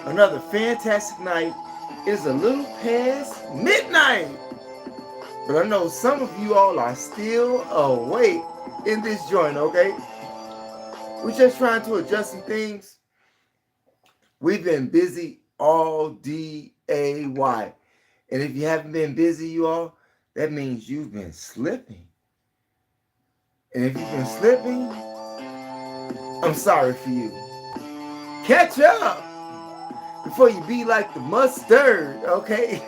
Another fantastic night. It's a little past midnight. But I know some of you all are still awake in this joint, okay? We're just trying to adjust some things. We've been busy all day. And if you haven't been busy, you all, that means you've been slipping. And if you've been slipping, I'm sorry for you. Catch up before you be like the mustard, okay?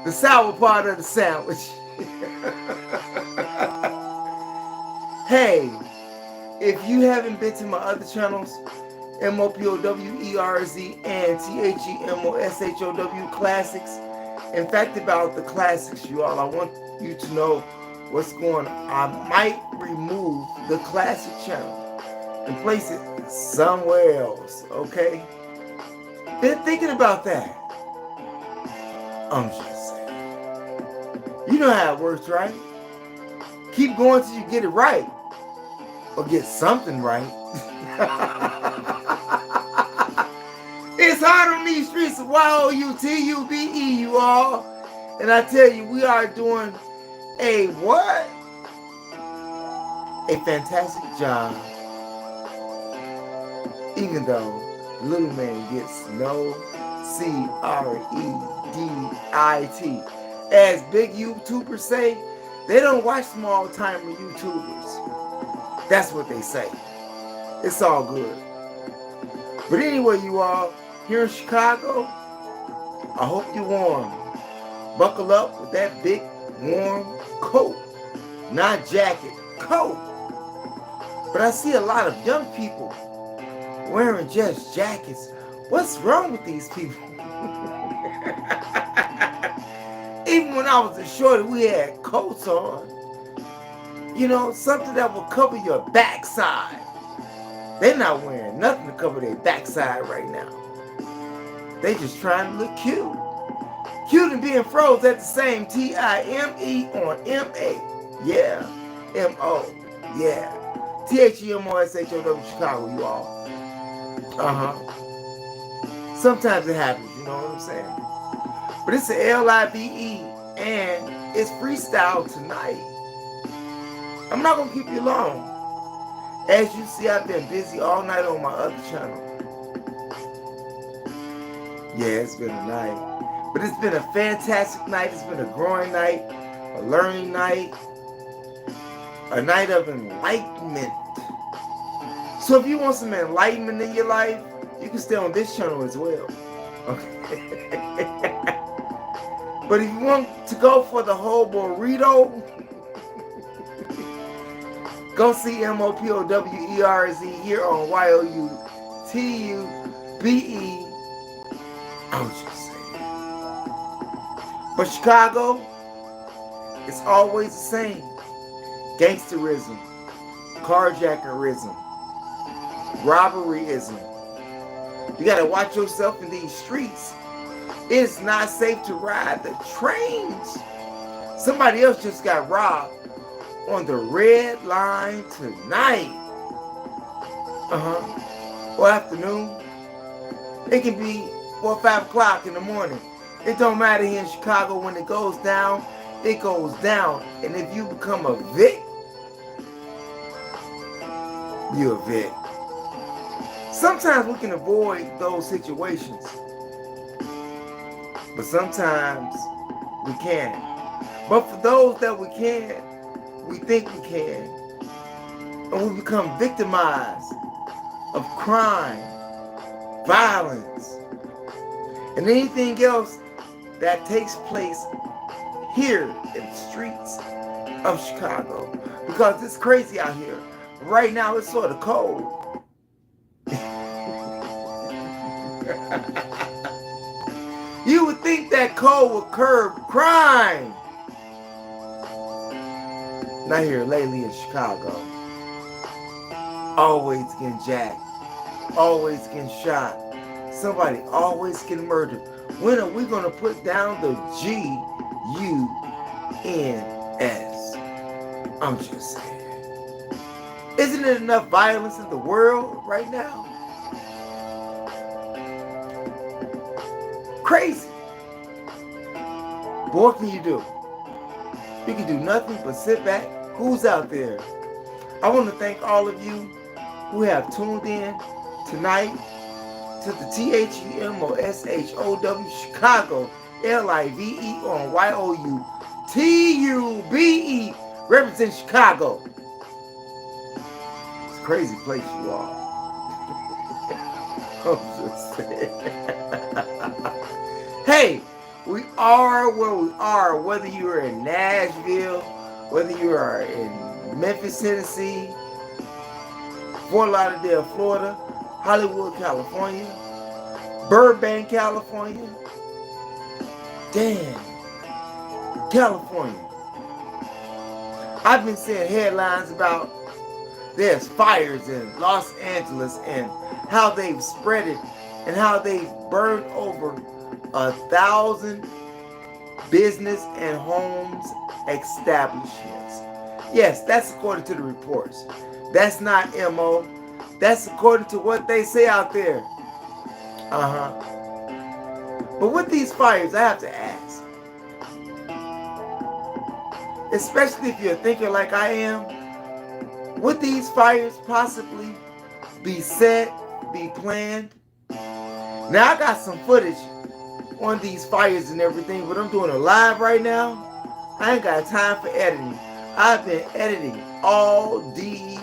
The sour part of the sandwich. Hey, if you haven't been to my other channels, MOPOWERZ and THEMOSHOW Classics, in fact, about the classics, you all, I want you to know what's going on. I might remove the classic channel and place it somewhere else, okay? Been thinking about that. I'm just saying. You know how it works, right? Keep going till you get it right. Or get something right. It's hard on these streets of YOUTUBE, you all. And I tell you, we are doing a what? A fantastic job. Even though little man gets no credit. As big YouTubers say, they don't watch small-timer YouTubers. That's what they say. It's all good. But anyway, you all, here in Chicago, I hope you're warm. Buckle up with that big, warm coat. Not jacket, coat. But I see a lot of young people wearing just jackets. What's wrong with these people? Even when I was a shorty, we had coats on. You know, something that will cover your backside. They're not wearing nothing to cover their backside right now. They just trying to look cute. Cute and being froze at the same TIME on MA. Yeah. MO. Yeah. THEMOSHOW Chicago, you all. Sometimes it happens, you know what I'm saying? But it's a LIVE and it's freestyle tonight. I'm not going to keep you long. As you see, I've been busy all night on my other channel. Yeah, it's been a night. But it's been a fantastic night. It's been a growing night, a learning night, a night of enlightenment. So if you want some enlightenment in your life, you can stay on this channel as well. Okay. But if you want to go for the whole burrito, go see MOPOWERZ here on YOUTUBE. I'm just saying. But Chicago, it's always the same. Gangsterism, carjackerism, robberyism. You gotta watch yourself in these streets. It's not safe to ride the trains. Somebody else just got robbed on the red line tonight. Or afternoon. It can be 4 or 5 o'clock in the morning. It don't matter here in Chicago. When it goes down, it goes down. And if you become a Vic, you're a Vic. Sometimes we can avoid those situations. But sometimes we can't. But for those that we can, we think we can. And we become victimized of crime, violence, and anything else that takes place here in the streets of Chicago. Because it's crazy out here. Right now it's sort of cold. You would think that cold would curb crime. Not here lately in Chicago. Always getting jacked. Always getting shot. Somebody always getting murdered. When are we going to put down the GUNS? I'm just saying. Isn't it enough violence in the world right now? crazy. But what can you do? You can do nothing but sit back. Who's out there? I want to thank all of you who have tuned in tonight to the THEMOSHOW Chicago LIVE on YOUTUBE represent Chicago. It's a crazy place you are. I'm just saying. Hey, we are where we are, whether you are in Nashville, whether you are in Memphis, Tennessee, Fort Lauderdale, Florida, Hollywood, California, Burbank, California, California. I've been seeing headlines about there's fires in Los Angeles and how they've spread it and how they've burned over 1,000 business and homes establishments. Yes, that's according to the reports. That's not MO. That's according to what they say out there. But with these fires, I have to ask, especially if you're a thinker like I am, would these fires possibly be set, be planned? Now, I got some footage on these fires and everything, but I'm doing it live right now. I ain't got time for editing. I've been editing all day.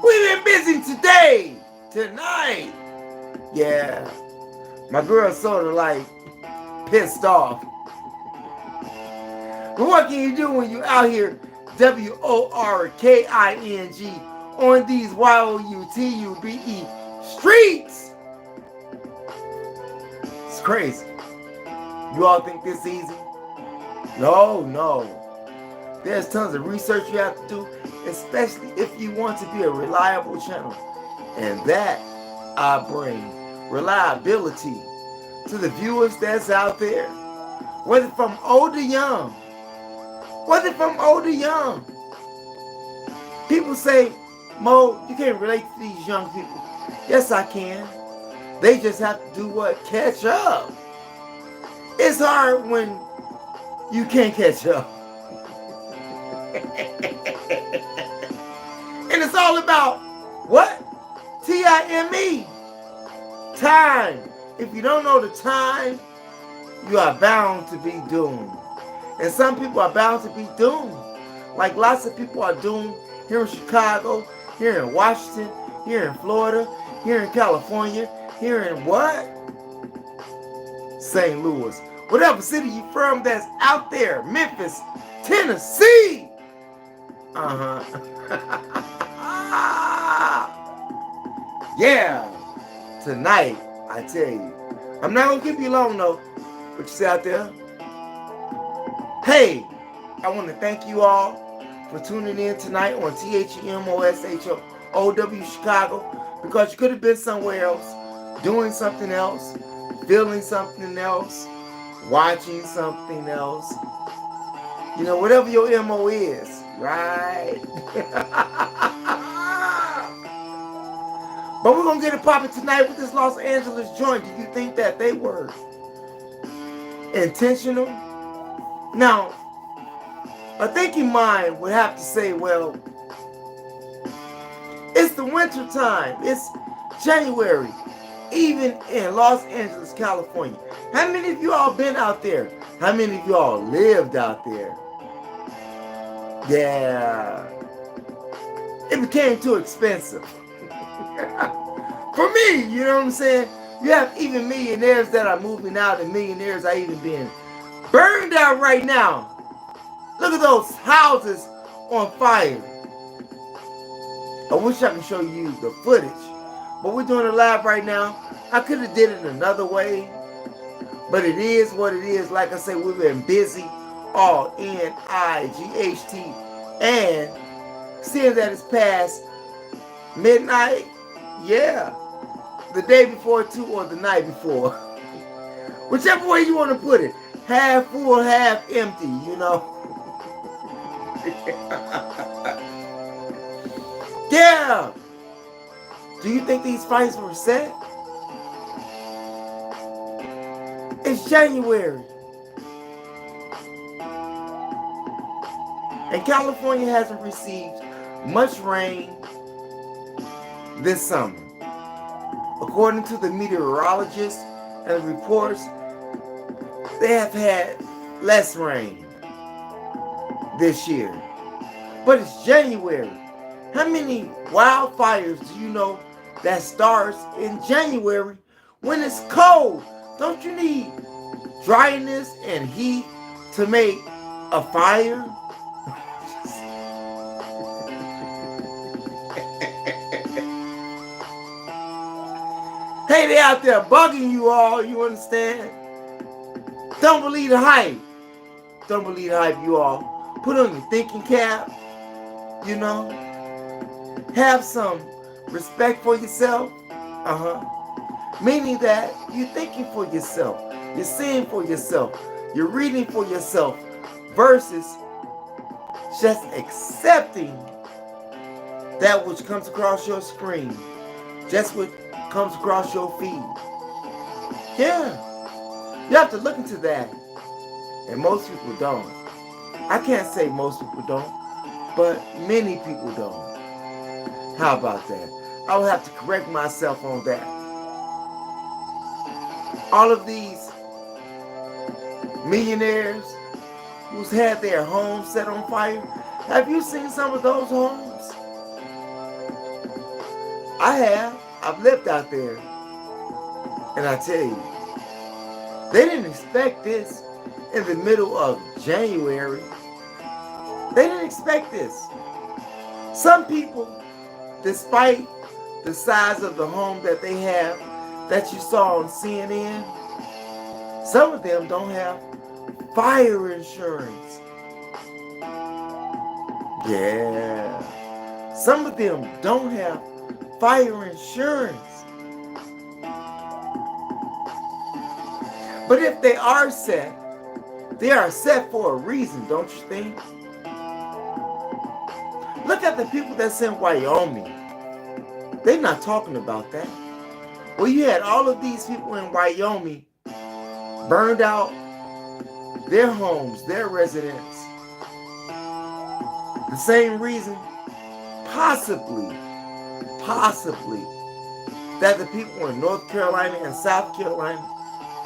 We've been busy today, tonight. Yeah, my girl's sort of like pissed off. But what can you do when you out here WORKING on these YOUTUBE streets? It's crazy. You all think this easy? No. There's tons of research you have to do, especially if you want to be a reliable channel. And that I bring reliability to the viewers that's out there, whether from old to young. People say, Mo, you can't relate to these young people. Yes, I can. They just have to do what? Catch up. It's hard when you can't catch up. And it's all about what? TIME. Time. If you don't know the time, you are bound to be doomed. And some people are bound to be doomed. Like lots of people are doomed here in Chicago, here in Washington, here in Florida, here in California, here in what? St. Louis. Whatever city you from that's out there. Memphis, Tennessee. Yeah. Tonight, I tell you. I'm not going to keep you long though. But you see out there? Hey, I want to thank you all for tuning in tonight on THEMOSHOW Chicago, because you could have been somewhere else, doing something else, feeling something else, watching something else. You know, whatever your MO is, right? But we're going to get it popping tonight with this Los Angeles joint. Do you think that they were intentional? Now, a thinking mind would have to say, well, it's the winter time. It's January, even in Los Angeles, California. How many of you all been out there? How many of you all lived out there? Yeah. It became too expensive. For me, you know what I'm saying? You have even millionaires that are moving out, and millionaires are even being burned out right now. Look at those houses on fire. I wish I could show you the footage, but we're doing it live right now. I could have did it another way, but it is what it is. Like I say, we've been busy, all NIGHT, and seeing that it's past midnight, yeah, the day before too, or the night before. Whichever way you want to put it. Half full, half empty, you know. Yeah. Do you think these fights were set? It's January. And California hasn't received much rain this summer. According to the meteorologists and the reports, they have had less rain this year. But it's January. How many wildfires do you know that starts in January when it's cold? Don't you need dryness and heat to make a fire? Hey, they out there bugging you all, you understand? Don't believe the hype. Don't believe the hype, you all. Put on your thinking cap, you know. Have some respect for yourself. Meaning that you're thinking for yourself. You're seeing for yourself. You're reading for yourself. Versus just accepting that which comes across your screen. Just what comes across your feed. Yeah. You have to look into that. And most people don't. I can't say most people don't, but many people don't. How about that? I will have to correct myself on that. All of these millionaires who's had their homes set on fire, have you seen some of those homes? I have. I've lived out there. And I tell you, they didn't expect this in the middle of January. They didn't expect this. Some people, despite the size of the home that they have, that you saw on CNN, some of them don't have fire insurance. Yeah. Some of them don't have fire insurance. But if they are set for a reason, don't you think? Look at the people that's in Wyoming. They're not talking about that. Well, you had all of these people in Wyoming burned out their homes, their residence. The same reason, possibly, that the people in North Carolina and South Carolina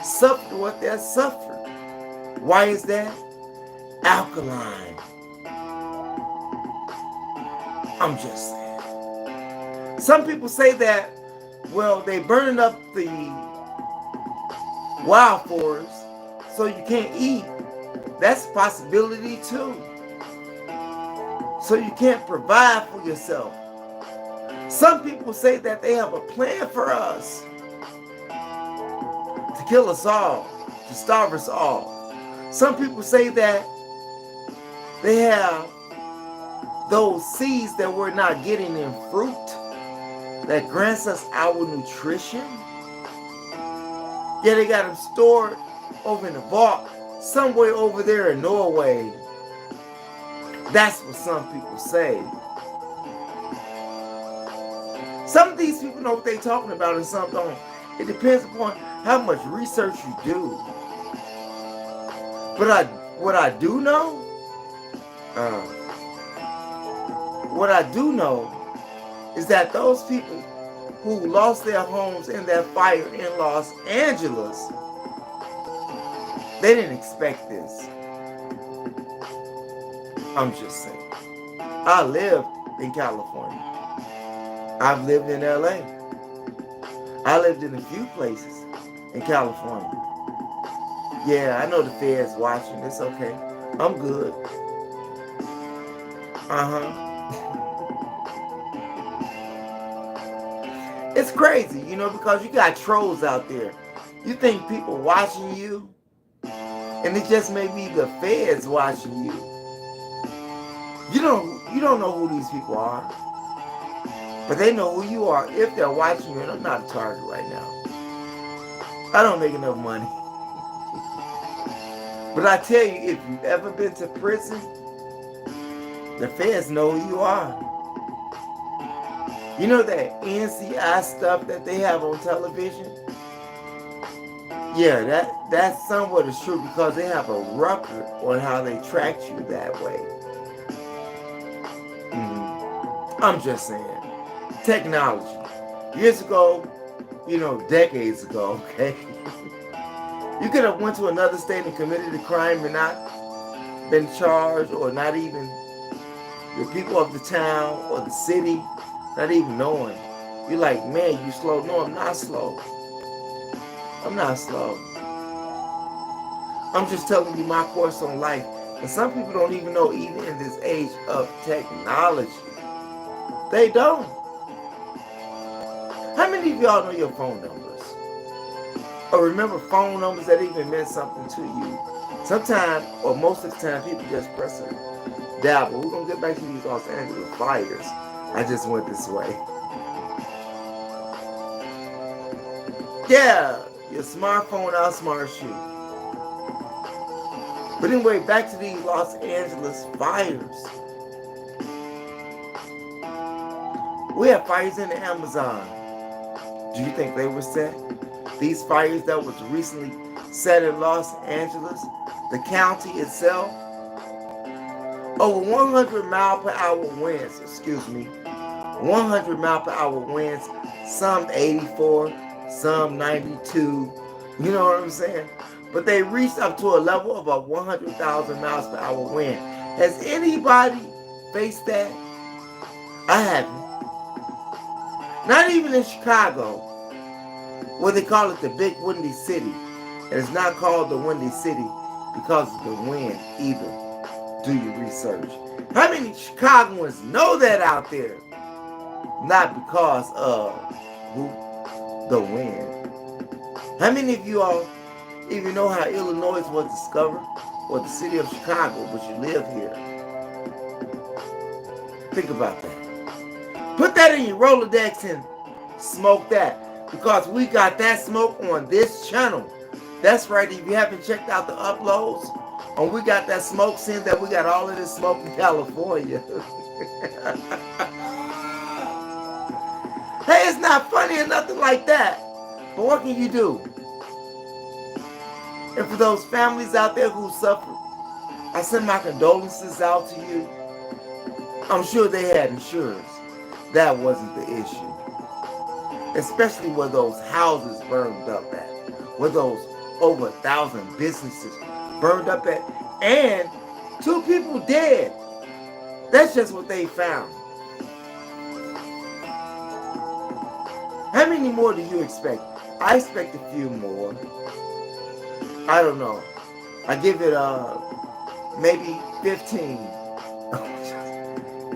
suffered what they're suffering. Why is that? Alkaline. I'm just saying. Some people say that, well, they burning up the wildflowers so you can't eat. That's a possibility too. So you can't provide for yourself. Some people say that they have a plan for us to kill us all, to starve us all. Some people say that they have those seeds that we're not getting in fruit that grants us our nutrition. Yeah, they got them stored over in the vault somewhere over there in Norway. That's what some people say. Some of these people know what they're talking about and some don't. It depends upon how much research you do. But what I do know is that those people who lost their homes in that fire in Los Angeles, they didn't expect this. I'm just saying. I lived in California. I've lived in LA. I lived in a few places in California. Yeah, I know the Fed's watching. It's okay. I'm good. It's crazy, because you got trolls out there. You think people watching you, and it just may be the Feds watching you. You don't know who these people are. But they know who you are if they're watching you, and I'm not a target right now. I don't make enough money. But I tell you, if you've ever been to prison, the Feds know who you are. You know that NCI stuff that they have on television? Yeah, that's somewhat is true because they have a record on how they tracked you that way. I'm just saying. Technology. Years ago, decades ago, okay? You could have went to another state and committed a crime and not been charged, or not even the people of the town or the city not even knowing. You're like, man, you slow. No, I'm not slow. I'm not slow. I'm just telling you my course on life. And some people don't even know, even in this age of technology. They don't. How many of y'all know your phone numbers? Or remember phone numbers that even meant something to you? Sometimes, or most of the time, people just press a dial. But we're going to get back to these Los Angeles fires. I just went this way. Yeah, your smartphone outsmarts you. But anyway, back to these Los Angeles fires. We have fires in the Amazon. Do you think they were set? These fires that was recently set in Los Angeles, the county itself, over 100 mile per hour winds, 100 mile per hour winds, some 84, some 92, you know what I'm saying? But they reached up to a level of a 100,000 miles per hour wind. Has anybody faced that? I haven't. Not even in Chicago, where they call it the big windy city. And it's not called the windy city because of the wind either. Do your research. How many Chicagoans know that out there? Not because of the wind. How many of you all even know how Illinois was discovered? Or the city of Chicago, but you live here? Think about that. Put that in your Rolodex and smoke that. Because we got that smoke on this channel. That's right, if you haven't checked out the uploads, and we got that smoke, since that we got all of this smoke in California. Hey, it's not funny or nothing like that. But what can you do? And for those families out there who suffered, I send my condolences out to you. I'm sure they had insurance. That wasn't the issue. Especially where those houses burned up at. Where those over 1,000 businesses burned up at. And 2 people dead. That's just what they found. How many more do you expect? I expect a few more. I don't know. I give it maybe 15.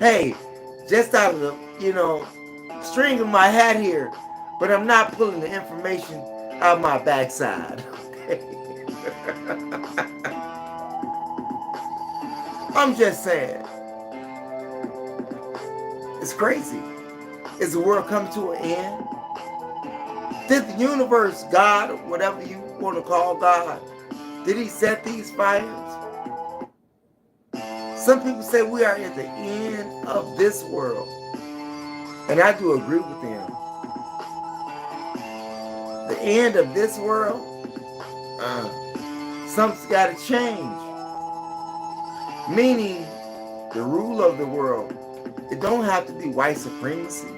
Hey, just out of the, string of my hat here, but I'm not pulling the information out my backside. I'm just saying. It's crazy. Is the world coming to an end? Did the universe, God, or whatever you want to call God, did he set these fires? Some people say we are at the end of this world. And I do agree with them. The end of this world, something's got to change. Meaning, the rule of the world, it don't have to be white supremacy.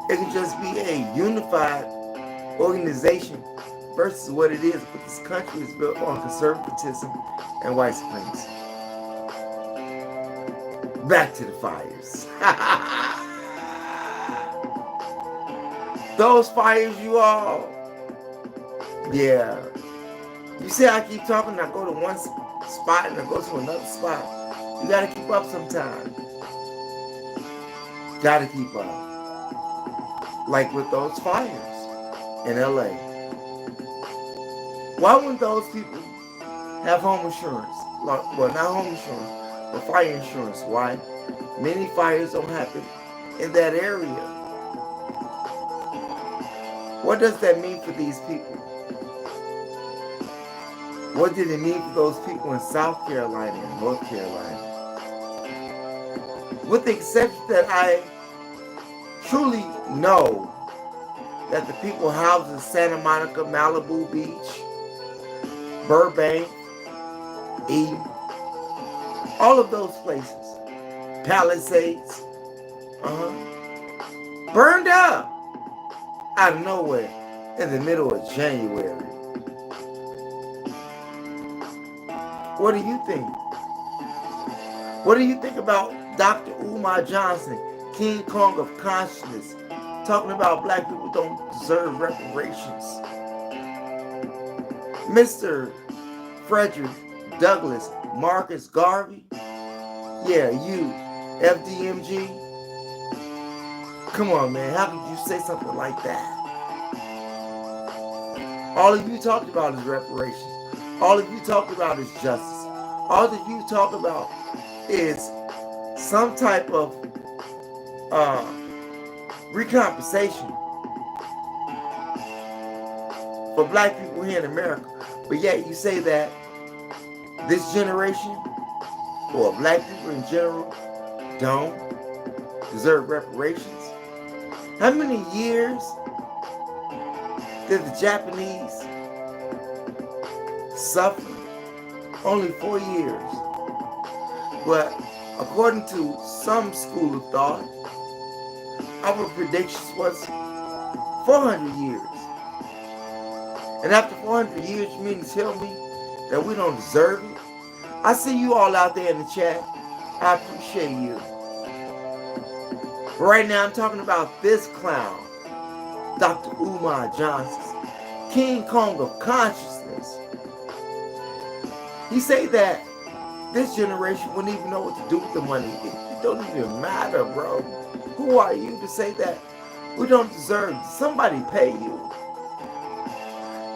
It can just be a unified organization versus what it is. But this country is built on conservatism and white supremacy. Back to the fires. Those fires, you all. Yeah. You see, I keep talking, I go to one spot and I go to another spot. You gotta keep up sometime. Gotta keep up. Like with those fires in LA. Why wouldn't those people have home insurance? Well, not home insurance, but fire insurance. Why? Many fires don't happen in that area. What does that mean for these people? What did it mean for those people in South Carolina and North Carolina? With the exception that I truly know that the people housed in Santa Monica, Malibu Beach, Burbank, Eden, all of those places, Palisades, burned up out of nowhere in the middle of January. What do you think? What do you think about Dr. Umar Johnson, King Kong of consciousness, talking about black people don't deserve reparations? Mr. Frederick Douglass Marcus Garvey, yeah, you, FDMG, come on, man, how could you say something like that? All of you talked about is reparations. All of you talked about is justice. All that you talk about is some type of recompensation for black people here in America. But yet you say that this generation, or black people in general, don't deserve reparations. How many years did the Japanese suffer? Only 4 years. But according to some school of thought, our predictions was 400 years. And after 400 years, you mean to tell me that we don't deserve it? I see you all out there in the chat. I appreciate you. But right now, I'm talking about this clown, Dr. Umar Johnson, King Kong of consciousness. He say that this generation wouldn't even know what to do with the money. It don't even matter, bro. Who are you to say that we don't deserve? Did somebody pay you?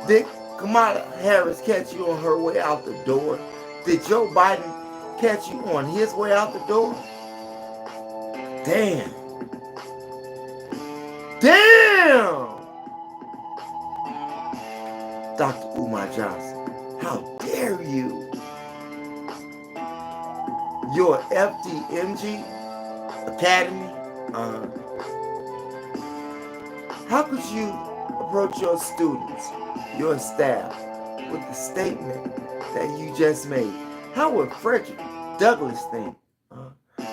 Did Kamala Harris catch you on her way out the door? Did Joe Biden catch you on his way out the door? Damn. Damn! Dr. Umar Johnson, how dare you? Your FDMG Academy, how could you approach your students, your staff, with the statement that you just made? How would Frederick Douglass think?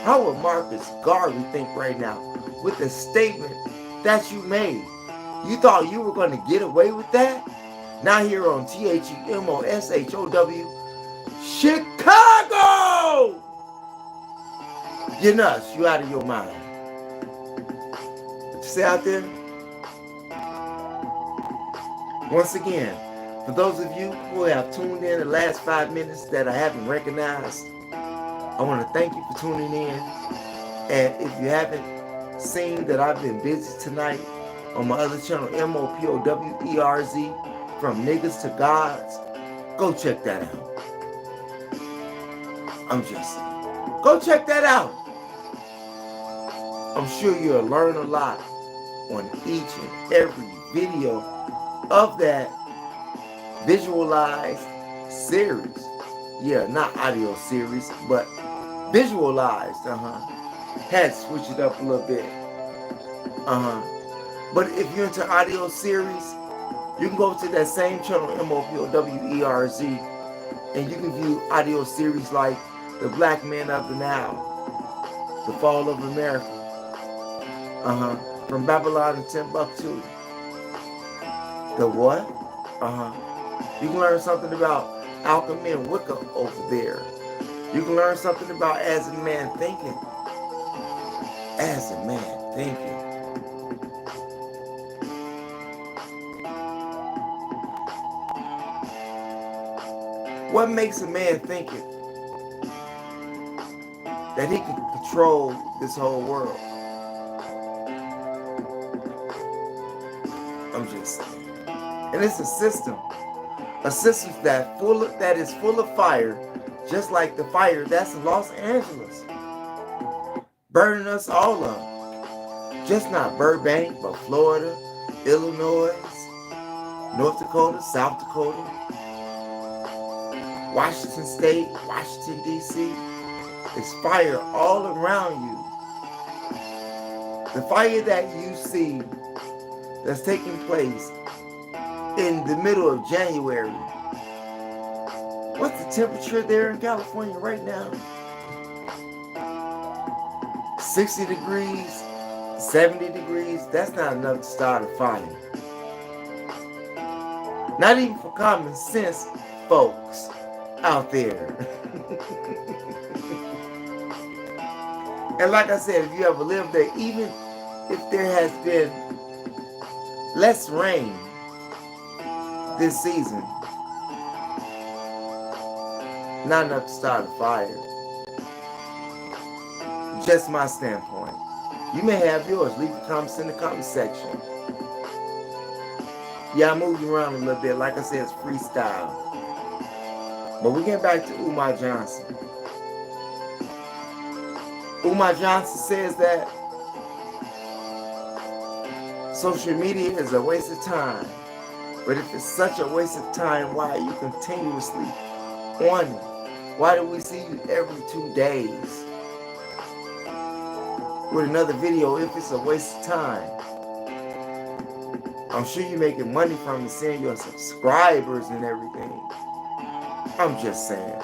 How would Marcus Garvey think right now with the statement that you made? You thought you were going to get away with that? Now here on THEMOSHOW, Chicago! You're nuts. You out of your mind. What you say out there? Once again, for those of you who have tuned in the last 5 minutes that I haven't recognized, I want to thank you for tuning in. And if you haven't seen that I've been busy tonight on my other channel, MOPOWERZ, From Niggas to Gods, go check that out. I'm just saying. Go check that out. I'm sure you'll learn a lot on each and every video of that visualized series. Yeah, not audio series, but visualized. Had to switch it up a little bit. But if you're into audio series, you can go to that same channel, MOPOWERZ, and you can view audio series like The Black Men of the Now, The Fall of America, From Babylon to Timbuktu. The what? You can learn something about alchemy and Wicca over there. You can learn something about As a Man Thinking. As a Man Thinking. What makes a man think it? That he can control this whole world. I'm just saying. And it's a system that is full of fire, just like the fire that's in Los Angeles, burning us all up. Just not Burbank, but Florida, Illinois, North Dakota, South Dakota, Washington State, Washington, D.C. It's fire all around you. The fire that you see, that's taking place in the middle of January. What's the temperature there in California right now? 60 degrees, 70 degrees. That's not enough to start a fire. Not even for common sense folks out there. And like I said, if you ever lived there, even if there has been less rain this season, not enough to start a fire. Just my standpoint. You may have yours. Leave your comments in the comment section. Yeah, I moved around a little bit. Like I said, it's freestyle. But we get back to Umar Johnson. Umar Johnson says that social media is a waste of time. But if it's such a waste of time, why are you continuously on it? Why do we see you every 2 days with another video if it's a waste of time? I'm sure you're making money from it, seeing your subscribers and everything. I'm just saying.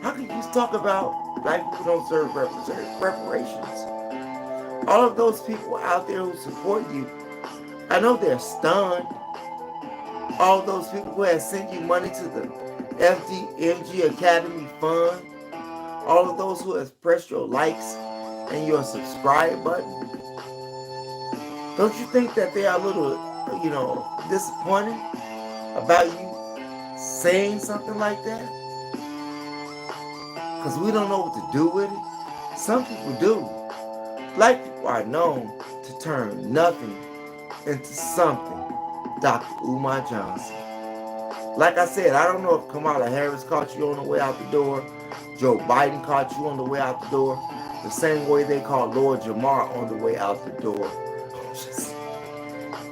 How can you talk about black people don't deserve reparations? All of those people out there who support you, I know they're stunned. All of those people who have sent you money to the FDMG Academy Fund, all of those who have pressed your likes and your subscribe button, don't you think that they are a little, disappointed about you saying something like that? Because we don't know what to do with it. Some people do. Black people are known to turn nothing into something. Dr. Umar Johnson. Like I said, I don't know if Kamala Harris caught you on the way out the door, Joe Biden caught you on the way out the door, the same way they caught Lord Jamar on the way out the door.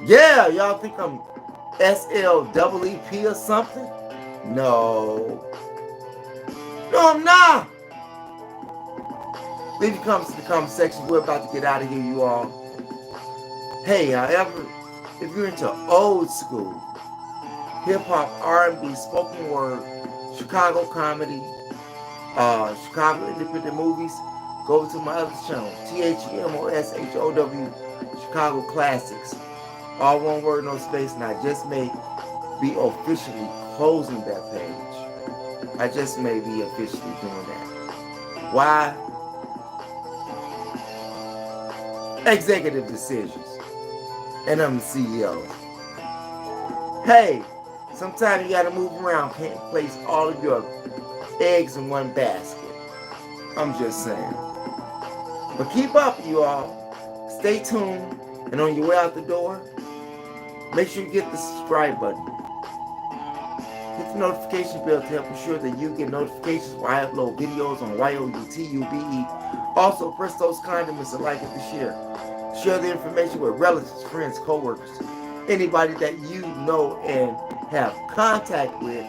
Yeah, y'all think I'm SLEEP or something? No. No, I'm not. Leave your comments in the comment section. We're about to get out of here, you all. Hey, however, if you're into old school, hip-hop, R&B, spoken word, Chicago comedy, Chicago independent movies, go over to my other channel, THEMOSHOW, Chicago Classics. All one word, no space, and I just may be officially closing that page. I just may be officially doing that. Why? Executive decisions. And I'm the CEO. Hey, sometimes you gotta move around. Can't place all of your eggs in one basket. I'm just saying. But keep up, you all. Stay tuned. And on your way out the door, make sure you get the subscribe button. Hit the notification bell to help ensure that you get notifications when I upload videos on YOUTUBE. Also, press those condiments to like and to share. Share the information with relatives, friends, co-workers, anybody that you know and have contact with.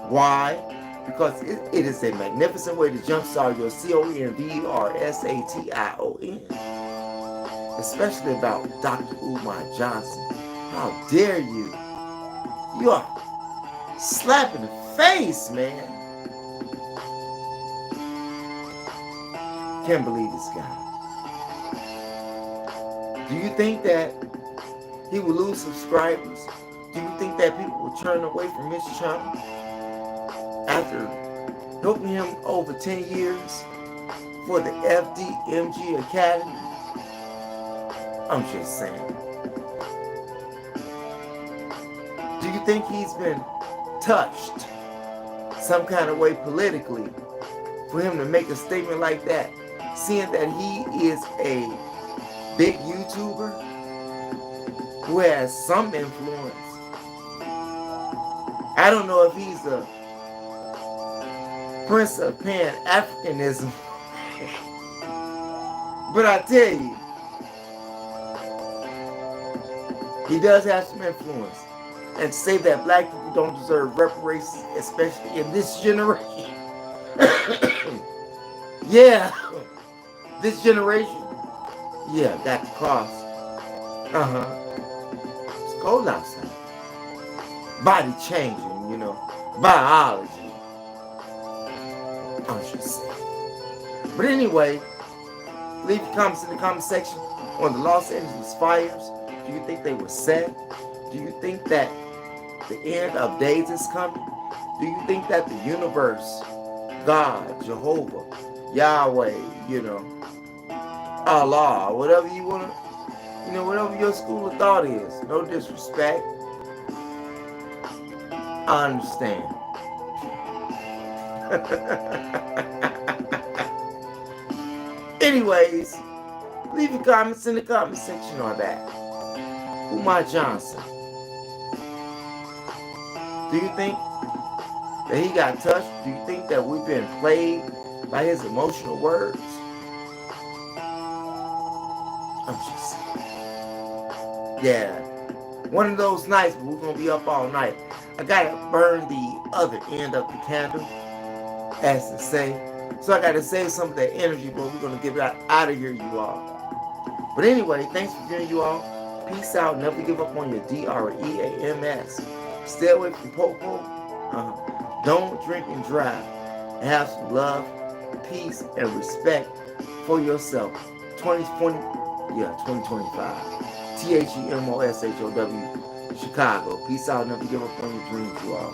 Why? Because it is a magnificent way to jumpstart your CONVERSATION. Especially about Dr. Umar Johnson. How dare you? You are slapping the face, man. Can't believe this guy. Do you think that he will lose subscribers? Do you think that people will turn away from his channel after helping him over 10 years for the FDMG Academy? I'm just saying. Do you think he's been touched some kind of way politically for him to make a statement like that, seeing that he is a big YouTuber who has some influence? I don't know if he's a prince of Pan-Africanism, but I tell you, he does have some influence. And to say that black people don't deserve reparations, especially in this generation. Yeah, this generation. Yeah, got the cross. It's cold outside. Body changing, biology, I should say. But anyway, leave your comments in the comment section on the Los Angeles fires. Do you think they were set? Do you think that the end of days is coming? Do you think that the universe, God, Jehovah, Yahweh, Allah, whatever you want to, whatever your school of thought is, no disrespect, I understand. Anyways, leave your comments in the comment section on that. Umar Johnson. Do you think that he got touched? Do you think that we've been played by his emotional words? I'm just saying. Yeah. One of those nights where we're going to be up all night. I got to burn the other end of the candle, as to say. So I got to save some of that energy, but we're going to get out of here, you all. But anyway, thanks for viewing, you all. Peace out. Never give up on your DREAMS. Stay away from Popo. Don't drink and drive. And have some love, peace, and respect for yourself. 2025. THEMOSHOW, Chicago. Peace out. Never give up on your dreams, you all.